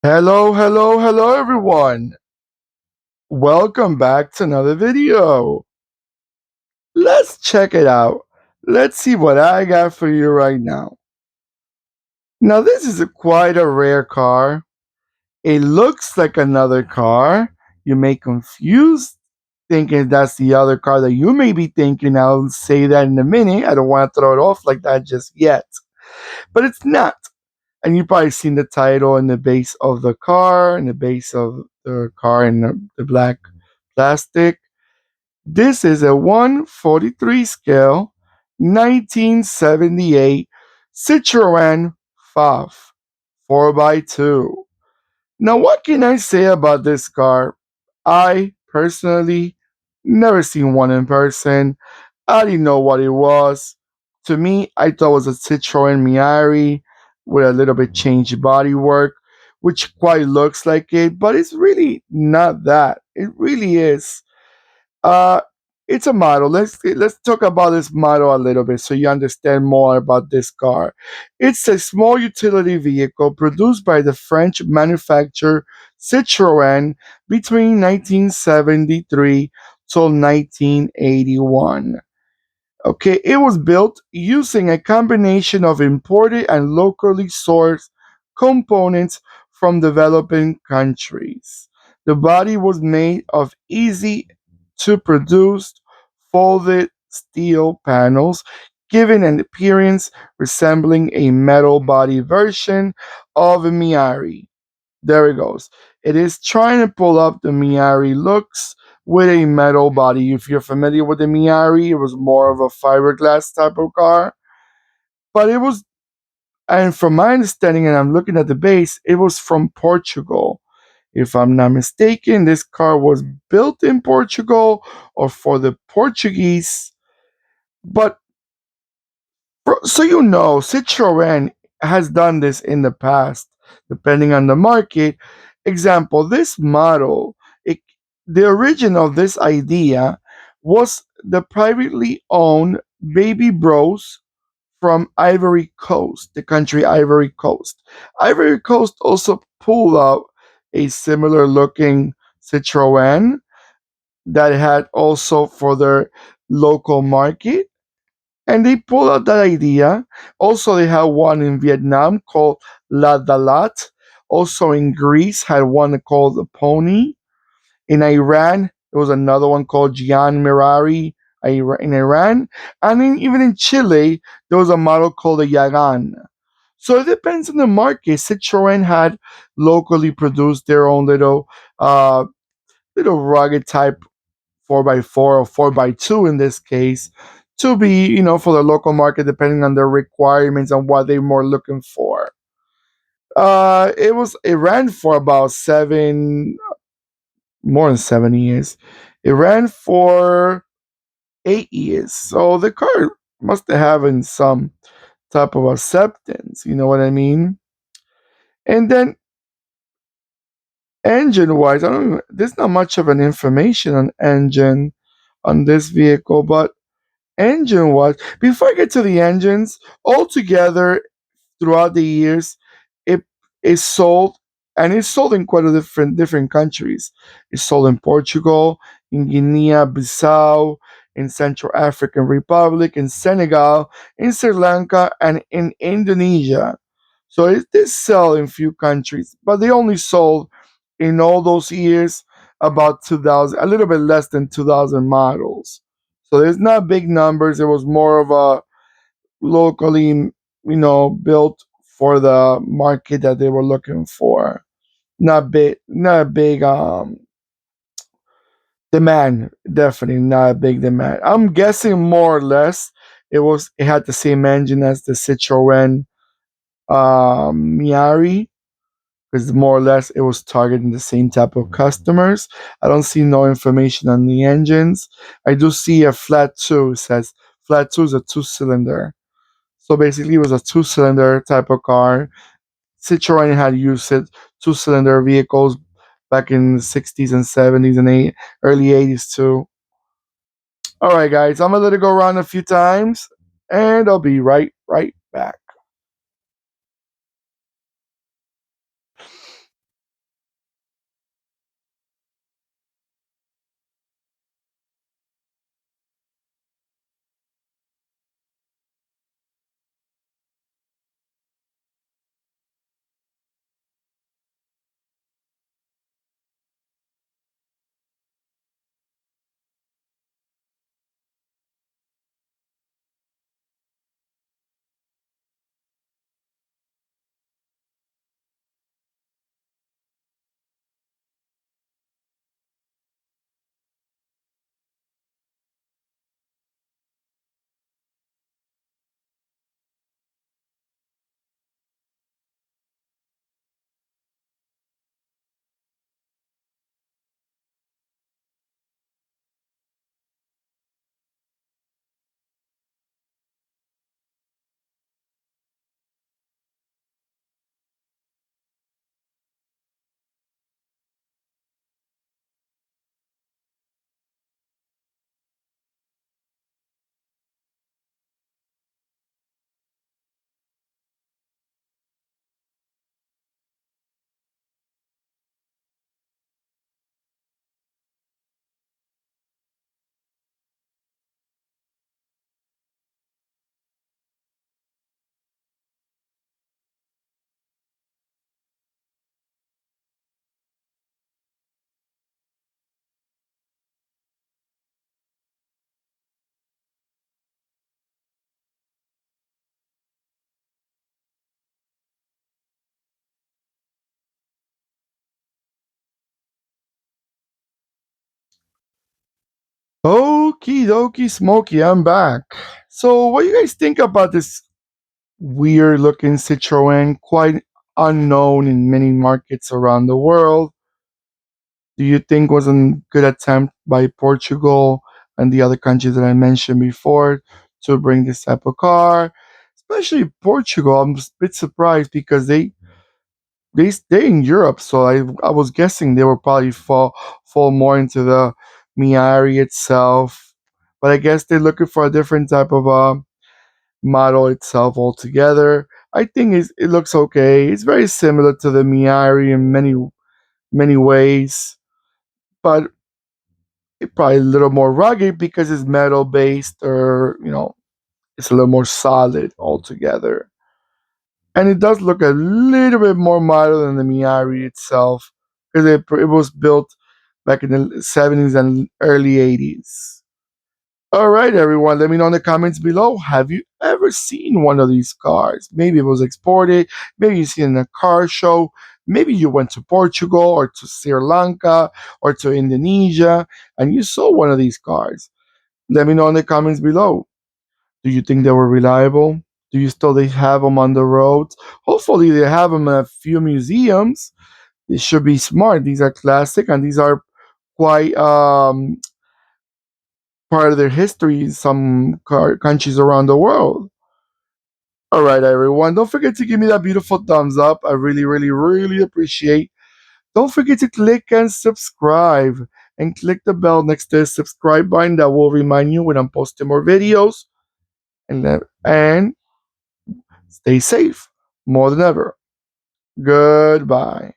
Hello, hello, hello, everyone. Welcome back to another video. Let's check it out. Let's see what I got for you right now. Now, this is quite a rare car. It looks like another car. You may confuse thinking that's the other car that you may be thinking. I'll say that in a minute. I don't want to throw it off like that just yet. But it's not. And you've probably seen the title in the base of the car, in the base of the car in the black plastic. This is a 143 scale 1978 Citroen FAF 4x2. Now, what can I say about this car? I personally never seen one in person. I didn't know what it was. To me, I thought it was a Citroen Miari with a little bit changed bodywork, which quite looks like it, but it's really not that. It really is. Uh, it's a model. Let's talk about this model a little bit so you understand more about this car. It's a small utility vehicle produced by the French manufacturer Citroën between 1973 till 1981. Okay, it was built using a combination of imported and locally sourced components from developing countries. The body was made of easy to produce folded steel panels, giving an appearance resembling a metal body version of a Miari. There it goes. It is trying to pull up the Miari looks with a metal body. If you're familiar with the Miari, it was more of a fiberglass type of car. But it was, and from my understanding, and I'm looking at the base, it was from Portugal. If I'm not mistaken, this car was built in Portugal or for the Portuguese. But so you know, Citroën has done this in the past, depending on the market. Example, this model, it, the origin of this idea was the privately owned Baby Bros from Ivory Coast, the country Ivory Coast. Ivory Coast also pulled out a similar looking Citroën that had also for their local market, and they pulled out that idea. Also, they had one in Vietnam called La Dalat. Also in Greece had one called the Pony. In Iran, there was another one called Gian Mirari in Iran. And even in Chile, there was a model called the Yagan. So it depends on the market. Citroën had locally produced their own little rugged type 4x4 or 4x2 in this case, to be, for the local market, depending on their requirements and what they're more looking for. It ran for about more than 7 years. It ran for 8 years. So the car must have having some type of acceptance, you know what I mean? And then engine wise, there's not much of an information on engine on this vehicle, but engine wise, before I get to the engines, altogether throughout the years, it is sold, and it's sold in quite a different countries. It's sold in Portugal, in Guinea-Bissau, in Central African Republic, in Senegal, in Sri Lanka, and in Indonesia. So it did sell in few countries, but they only sold in all those years about 2,000, a little bit less than 2,000 models. So there's not big numbers. It was more of a locally, built for the market that they were looking for. Not a big demand. Definitely not a big demand. I'm guessing more or less it had the same engine as the Citroen Miari, because more or less it was targeting the same type of customers. I don't see no information on the engines. I do see a flat two. It says flat two is a two-cylinder. So basically, it was a two-cylinder type of car. Citroen had used it two-cylinder vehicles back in the 60s and 70s and early 80s too. All right, guys, I'm gonna let it go around a few times, and I'll be right back. Okie dokie smoky, I'm back. So, what do you guys think about this weird looking Citroen, quite unknown in many markets around the world? Do you think was a good attempt by Portugal and the other countries that I mentioned before to bring this type of car? Especially Portugal, I'm just a bit surprised because they stay in Europe, so I was guessing they would probably fall more into the Miari itself, but I guess they're looking for a different type of model itself altogether. I think it looks okay. It's very similar to the Miari in many ways, but it probably a little more rugged because it's metal based, or it's a little more solid altogether. And it does look a little bit more modern than the Miari itself because it was built back in the 70s and early 80s. All right, everyone, let me know in the comments below. Have you ever seen one of these cars? Maybe it was exported, maybe you seen it in a car show, maybe you went to Portugal or to Sri Lanka or to Indonesia and you saw one of these cars. Let me know in the comments below. Do you think they were reliable? Do you still they have them on the roads? Hopefully they have them in a few museums. They should be smart. These are classic and these are quite part of their history in some countries around the world. All right, everyone. Don't forget to give me that beautiful thumbs up. I really, really, really appreciate. Don't forget to click and subscribe and click the bell next to the subscribe button that will remind you when I'm posting more videos. And stay safe more than ever. Goodbye.